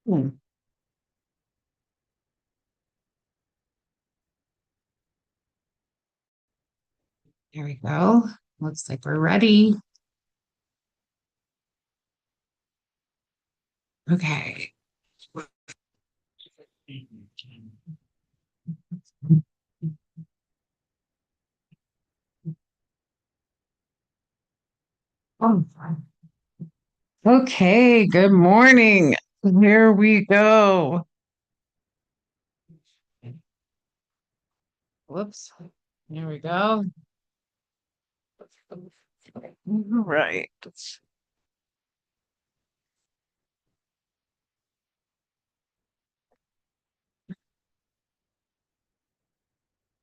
Hmm. There we go. Looks like we're ready. Okay. Oh, okay. Good morning. Here we go. Whoops. Here we go. All right.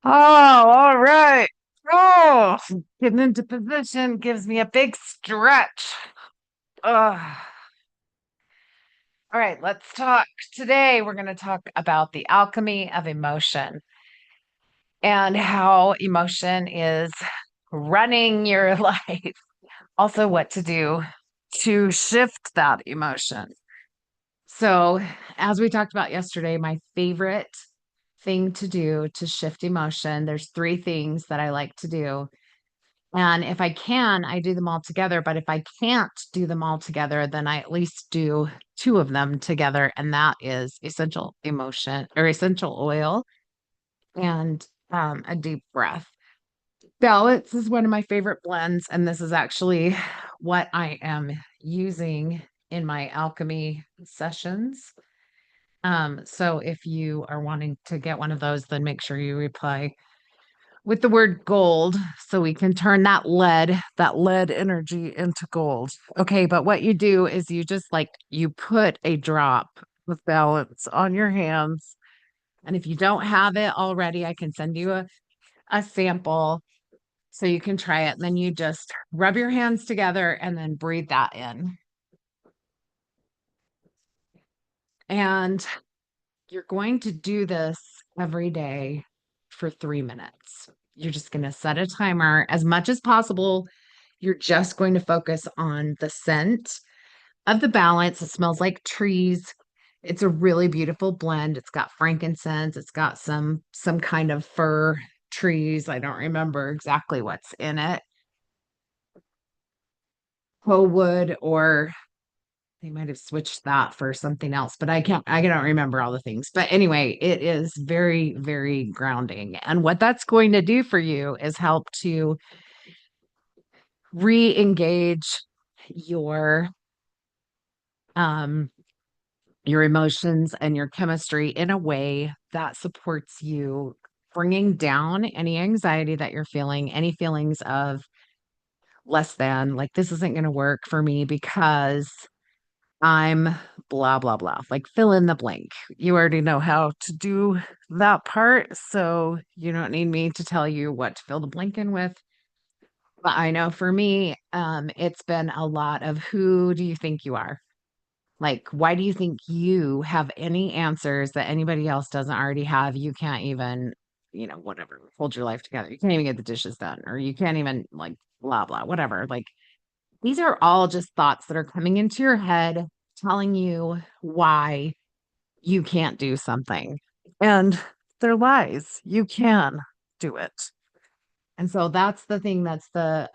Oh, all right. Oh, getting into position gives me a big stretch. Ugh. All right, let's talk. Today, we're going to talk about the alchemy of emotion and how emotion is running your life. Also, what to do to shift that emotion. So, as we talked about yesterday, my favorite thing to do to shift emotion, there's three things that I like to do. And if I can, I do them all together. But if I can't do them all together, then I at least do two of them together. And that is essential emotion or essential oil and a deep breath. Balance is one of my favorite blends, and this is actually what I am using in my alchemy sessions. So if you are wanting to get one of those, then make sure you reply with the word gold so we can turn that lead energy into gold. Okay, but what you do is you just like you put a drop of balance on your hands. And if you don't have it already, I can send you a sample so you can try it. And then you just rub your hands together and then breathe that in. And you're going to do this every day for 3 minutes. You're just going to set a timer as much as possible. You're just going to focus on the scent of the balance. It smells like trees. It's a really beautiful blend. It's got frankincense. It's got some kind of fir trees. I don't remember exactly what's in it. Wood, or they might have switched that for something else, but I don't remember all the things. But anyway, it is very, very grounding. And what that's going to do for you is help to re-engage your um your emotions and your chemistry in a way that supports you bringing down any anxiety that you're feeling, any feelings of less than, like this isn't going to work for me because I'm blah, blah, blah. Like fill in the blank. You already know how to do that part. So you don't need me to tell you what to fill the blank in with. But I know for me, it's been a lot of who do you think you are? Like, why do you think you have any answers that anybody else doesn't already have? You can't even, whatever, hold your life together. You can't even get the dishes done, or you can't even, like, blah, blah, whatever. Like, these are all just thoughts that are coming into your head telling you why you can't do something. And they're lies. You can do it. And so that's the thing that's the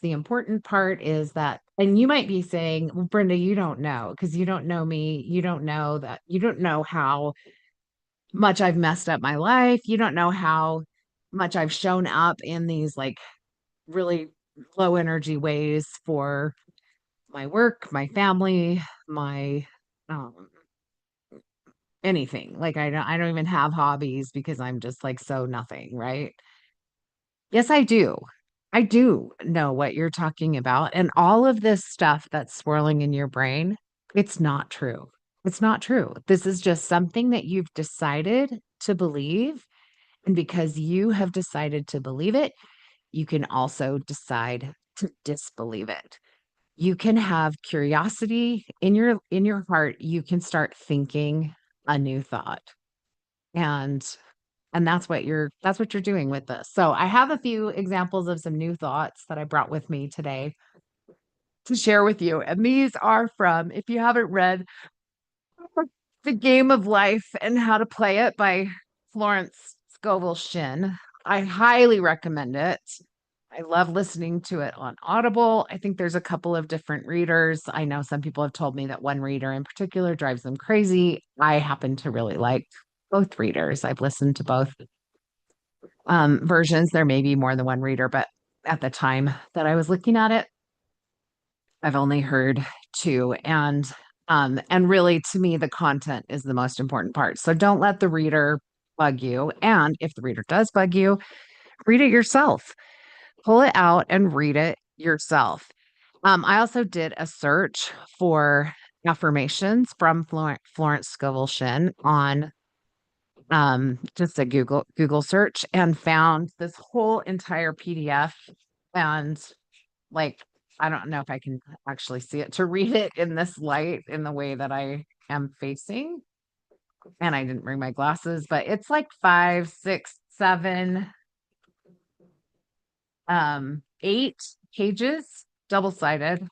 important part is that, and you might be saying, well, Brenda, you don't know because you don't know me. You don't know that you don't know how much I've messed up my life. You don't know how much I've shown up in these like really low energy ways for my work, my family, my um anything. Like I don't even have hobbies because I'm just like so nothing, right? Yes, I do. I do know what you're talking about. And all of this stuff that's swirling in your brain, it's not true. It's not true. This is just something that you've decided to believe. And because you have decided to believe it, you can also decide to disbelieve it. You can have curiosity in your heart. You can start thinking a new thought. And that's what you're doing with this. So I have a few examples of some new thoughts that I brought with me today to share with you. And these are from, if you haven't read The Game of Life and How to Play It by Florence Scovel Shinn. I highly recommend it. I love listening to it on Audible. I think there's a couple of different readers. I know some people have told me that one reader in particular drives them crazy. I happen to really like both readers. I've listened to both versions. There may be more than one reader, but at the time that I was looking at it, I've only heard two. And really to me, the content is the most important part. So don't let the reader bug you. And if the reader does bug you, read it yourself. Pull it out and read it yourself. I also did a search for affirmations from Florence Scovel Shinn on just a Google search and found this whole entire PDF and like I don't know if I can actually see it to read it in this light in the way that I am facing. And I didn't bring my glasses, but it's like 5, 6, 7, 8 pages, double-sided.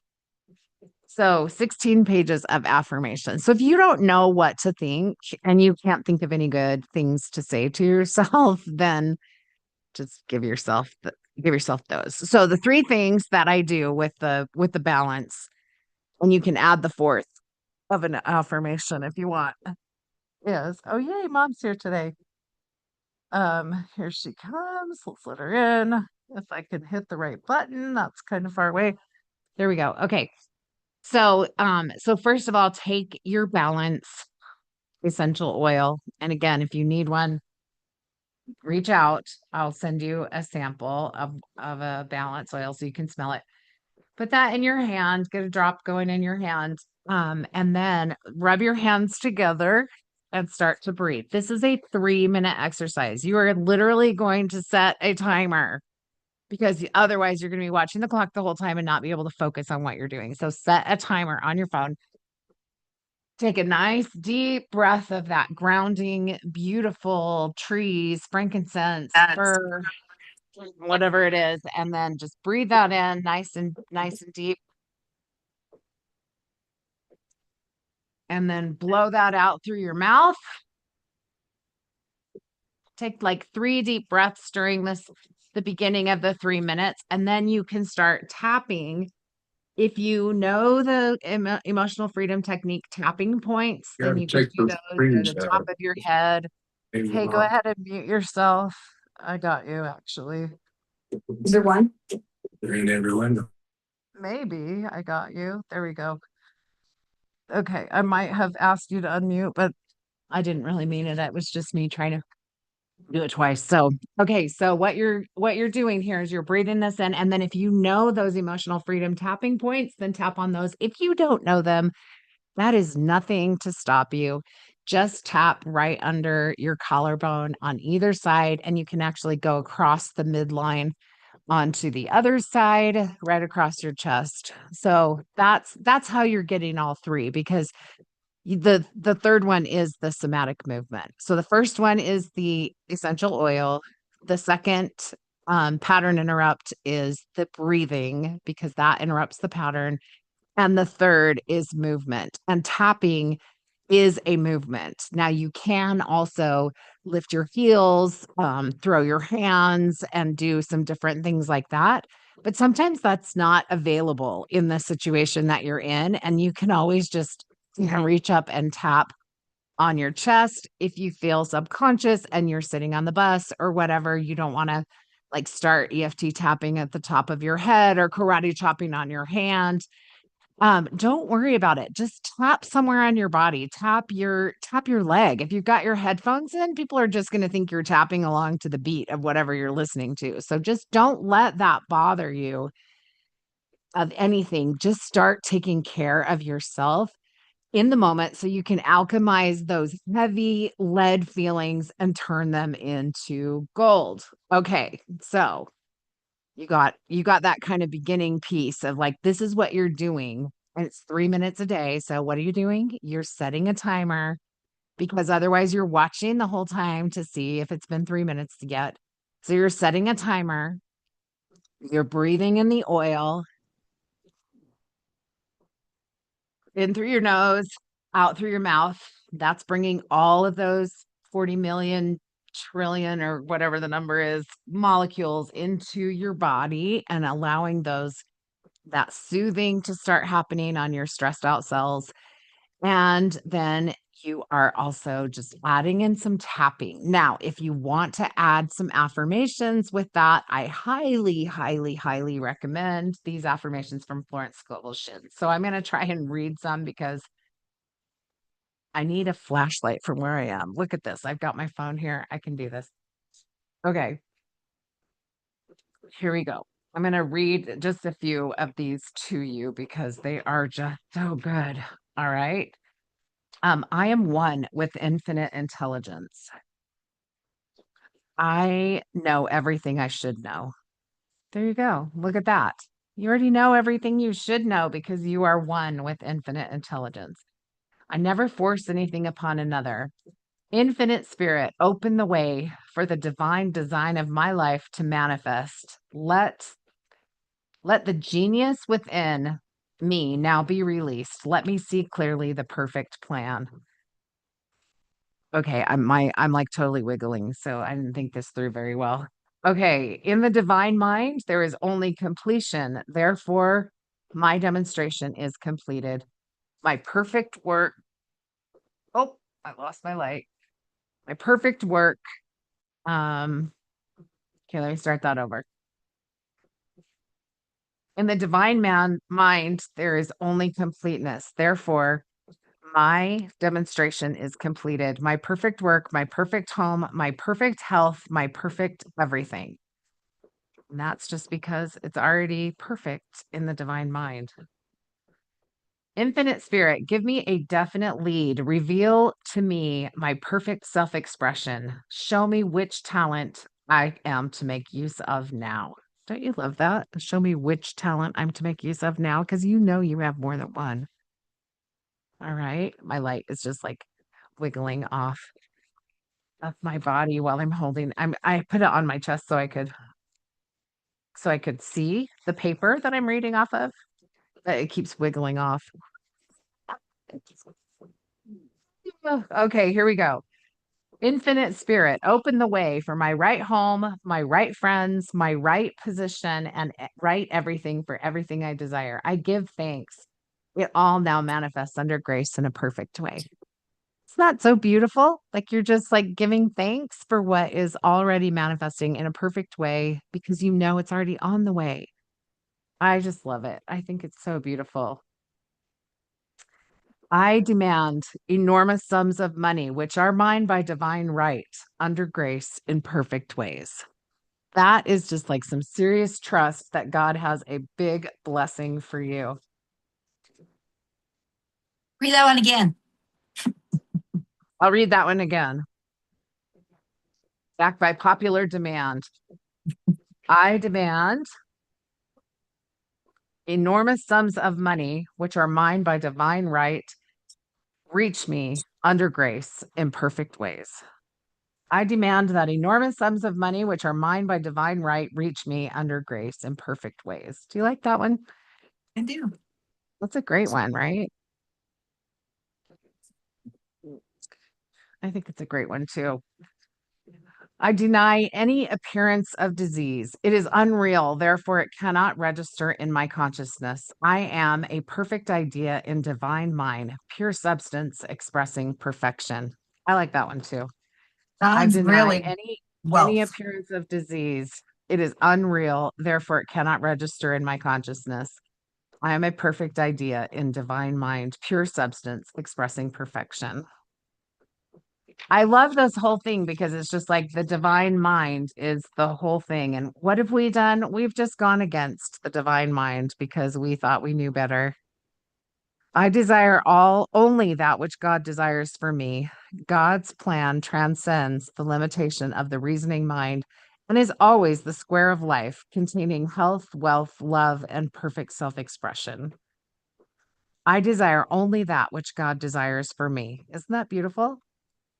So 16 pages of affirmation. So if you don't know what to think and you can't think of any good things to say to yourself, then just give yourself those. So the three things that I do with the balance, and you can add the fourth of an affirmation if you want, is oh yay, mom's here today. Here she comes. Let's let her in. If I can hit the right button, that's kind of far away. There we go. Okay. So first of all, take your balance essential oil. And again, if you need one, reach out. I'll send you a sample of a balance oil so you can smell it. Put that in your hand, get a drop going in your hand, and then rub your hands together and start to breathe. This is a 3-minute exercise. You are literally going to set a timer because otherwise you're going to be watching the clock the whole time and not be able to focus on what you're doing. So set a timer on your phone. Take a nice deep breath of that grounding, beautiful trees, frankincense, fir, whatever it is, and then just breathe that in nice and deep. And then blow that out through your mouth. Take like 3 deep breaths during the beginning of the 3 minutes, and then you can start tapping. If you know the emotional freedom technique tapping points, then you can do those at the top of your head. Hey, go ahead and mute yourself. I got you, actually. Is there one? There ain't every window. Maybe I got you. There we go. Okay, I might have asked you to unmute, but I didn't really mean it. It was just me trying to do it twice. So, okay, so what you're doing here is you're breathing this in, and then if you know those emotional freedom tapping points, then tap on those. If you don't know them, that is nothing to stop you. Just tap right under your collarbone on either side, and you can actually go across the midline onto the other side, right across your chest. So that's how you're getting all three, because the third one is the somatic movement. So the first one is the essential oil. The second pattern interrupt is the breathing, because that interrupts the pattern. And the third is movement. And tapping is a movement. Now you can also lift your heels, throw your hands, and do some different things like that. But sometimes that's not available in the situation that you're in. And you can always just reach up and tap on your chest if you feel subconscious and you're sitting on the bus or whatever. You don't want to like start EFT tapping at the top of your head or karate chopping on your hand. Don't worry about it. Just tap somewhere on your body. Tap your leg. If you've got your headphones in, people are just going to think you're tapping along to the beat of whatever you're listening to. So just don't let that bother you of anything. Just start taking care of yourself in the moment so you can alchemize those heavy lead feelings and turn them into gold. Okay. So you got that kind of beginning piece of like, this is what you're doing. And it's 3 minutes a day. So what are you doing? You're setting a timer, because otherwise you're watching the whole time to see if it's been 3 minutes yet. So you're setting a timer. You're breathing in the oil in through your nose, out through your mouth. That's bringing all of those 40 million trillion or whatever the number is molecules into your body and allowing that soothing to start happening on your stressed out cells. And then you are also just adding in some tapping. Now, if you want to add some affirmations with that, I highly, highly, highly recommend these affirmations from Florence Scovel Shinn. So I'm going to try and read some because I need a flashlight from where I am. Look at this. I've got my phone here. I can do this. Okay. Here we go. I'm going to read just a few of these to you because they are just so good. All right. I am one with infinite intelligence. I know everything I should know. There you go. Look at that. You already know everything you should know because you are one with infinite intelligence. I never force anything upon another. Infinite Spirit, open the way for the divine design of my life to manifest. Let the genius within me now be released. Let me see clearly the perfect plan. Okay, I'm like totally wiggling, so I didn't think this through very well. Okay, in the divine mind, there is only completion. Therefore, my demonstration is completed. My perfect work. Oh, I lost my light. My perfect work. Okay, let me start that over. In the divine mind, there is only completeness. Therefore, my demonstration is completed. My perfect work, my perfect home, my perfect health, my perfect everything. And that's just because it's already perfect in the divine mind. Infinite Spirit, give me a definite lead. Reveal to me my perfect self expression. Show me which talent I am to make use of now. Don't you love that? Show me which talent I'm to make use of now because you know you have more than one. All right. My light is just like wiggling off of my body while I'm holding. I put it on my chest so I could see the paper that I'm reading off of. But it keeps wiggling off. Okay, here we go. Infinite Spirit, open the way for my right home, my right friends, my right position, and right everything for everything I desire. I give thanks. It all now manifests under grace in a perfect way. It's not so beautiful. Like you're just like giving thanks for what is already manifesting in a perfect way because you know it's already on the way. I just love it. I think it's so beautiful. I demand enormous sums of money, which are mine by divine right, under grace in perfect ways. That is just like some serious trust that God has a big blessing for you. Read that one again. I'll read that one again. Backed by popular demand. I demand enormous sums of money, which are mine by divine right, reach me under grace in perfect ways. I demand that enormous sums of money, which are mine by divine right, reach me under grace in perfect ways. Do you like that one? I do. That's a great one, right? I think it's a great one too. I deny any appearance of disease. It is unreal, therefore, it cannot register in my consciousness. I am a perfect idea in divine mind, pure substance expressing perfection. I like that one too. I Sounds deny really any well. appearance of disease. It is unreal, therefore, it cannot register in my consciousness. I am a perfect idea in divine mind, pure substance expressing perfection. I love this whole thing because it's just like the divine mind is the whole thing. And what have we done? We've just gone against the divine mind because we thought we knew better. I desire only that which God desires for me. God's plan transcends the limitation of the reasoning mind and is always the square of life containing health, wealth, love, and perfect self-expression. I desire only that which God desires for me. Isn't that beautiful?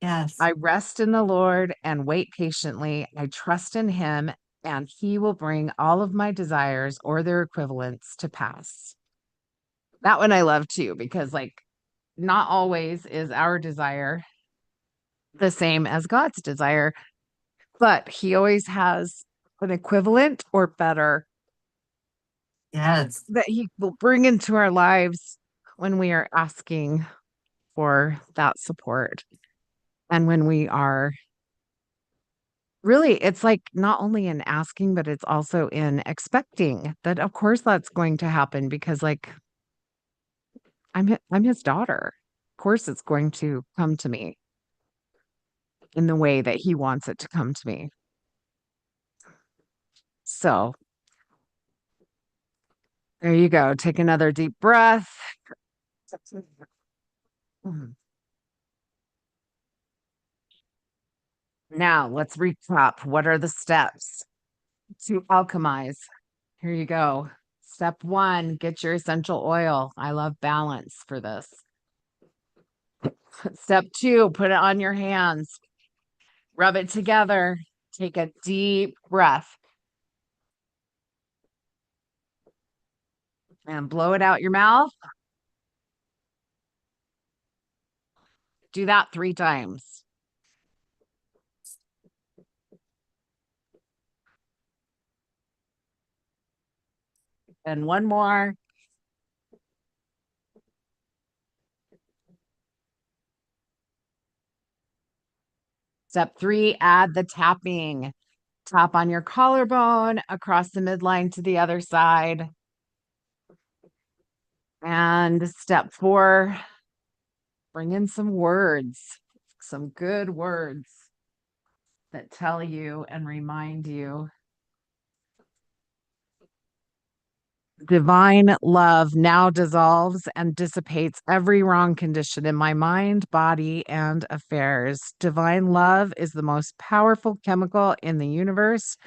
Yes. I rest in the Lord and wait patiently. I trust in him, and he will bring all of my desires or their equivalents to pass. That one I love too, because like not always is our desire the same as God's desire, but he always has an equivalent or better Yes. that he will bring into our lives when we are asking for that support. And when we are really, it's like not only in asking, but it's also in expecting that, of course, that's going to happen because, like, I'm his daughter. Of course, it's going to come to me in the way that he wants it to come to me. So there you go. Take another deep breath. Mhm. Now let's recap. What are the steps to alchemize? Here you go. Step 1, get your essential oil. I love balance for this. Step 2, put it on your hands. Rub it together. Take a deep breath and blow it out your mouth. Do that 3 times. And one more. Step 3, add the tapping. Tap on your collarbone, across the midline to the other side. And step 4, bring in some words, some good words that tell you and remind you. Divine love now dissolves and dissipates every wrong condition in my mind, body, and affairs. Divine love is the most powerful chemical in the universe,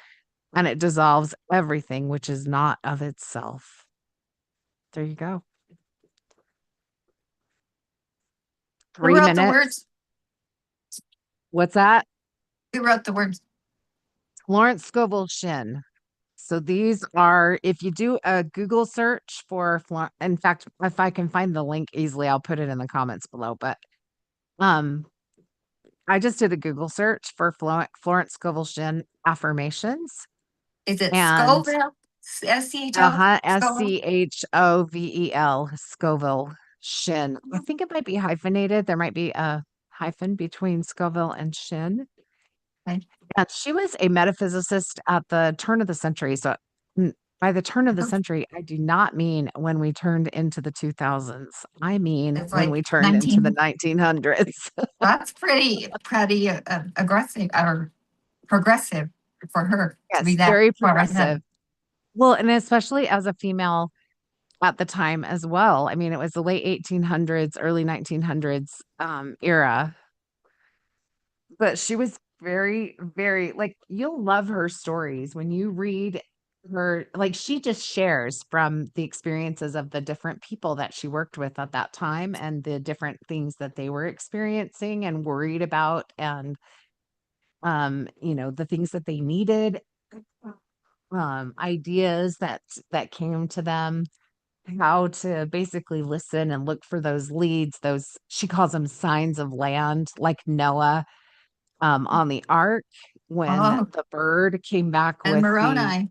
and it dissolves everything which is not of itself. There you go. Who 3 wrote the minutes. words? What's that? Who wrote the words? Lawrence Scovel Shin. So these are, if you do a Google search for, in fact, if I can find the link easily, I'll put it in the comments below. But I just did a Google search for Florence Scovel Shin affirmations. Is it And Scoville? S-C-H-O? Scoville? Schovel, Scoville Shin. I think it might be hyphenated. There might be a hyphen between Scoville and Shin. Okay. And she was a metaphysicist at the turn of the century. So by the turn of the century, I do not mean when we turned into the 2000s. I mean It's when like we turned into the 19. 1900s. That's pretty aggressive or progressive for her to be Yes, that very far ahead. progressive. Well, and especially as a female at the time as well. I mean, it was the late 1800s, early 1900s era. But she was very, very, like, you'll love her stories when you read her. Like, she just shares from the experiences of the different people that she worked with at that time and the different things that they were experiencing and worried about, and the things that they needed, ideas that came to them, how to basically listen and look for those leads, those, she calls them signs of land, like Noah on the ark, when Oh, the bird came back and with the Moroni.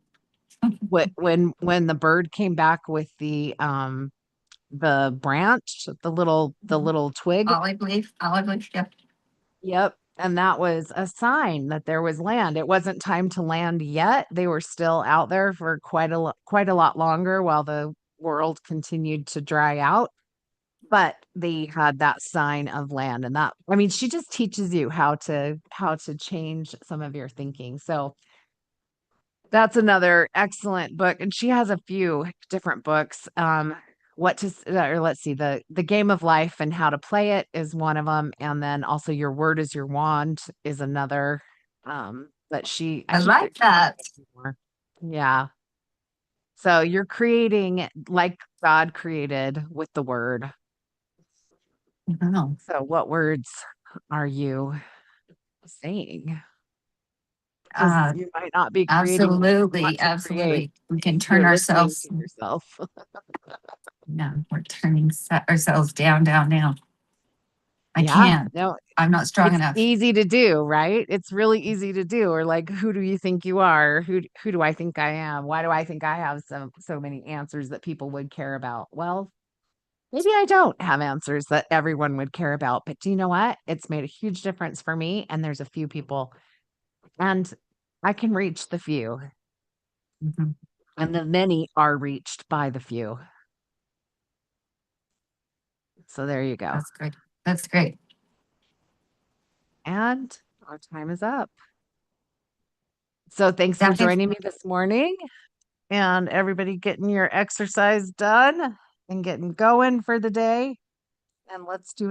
when the bird came back with the branch, the little twig. Olive leaf, yep. Yep. And that was a sign that there was land. It wasn't time to land yet. They were still out there for quite a lot longer while the world continued to dry out. But they had that sign of land, and that, I mean, she just teaches you how to change some of your thinking. So that's another excellent book, and she has a few different books. Or let's see, the Game of Life and How to Play It is one of them, and then also Your Word is Your Wand is another. But I I can't like that. anymore. Yeah. So you're creating like God created with the word. Wow. So what words are you saying? 'Cause you might not be creating what you want to create. Absolutely. We can turn You're listening ourselves. to yourself. No, we're turning ourselves down, down, down. I Yeah, can't. no, I'm not strong it's enough. easy to do, right? It's really easy to do. Or like, who do you think you are? Who do I think I am? Why do I think I have so many answers that people would care about? Well, maybe I don't have answers that everyone would care about, but do you know what? It's made a huge difference for me, and there's a few people, and I can reach the few, Mhm. and the many are reached by the few. So there you go. That's great. That's great. And our time is up. So thanks for That gives joining me this morning, and everybody getting your exercise done and getting going for the day. And let's do it again.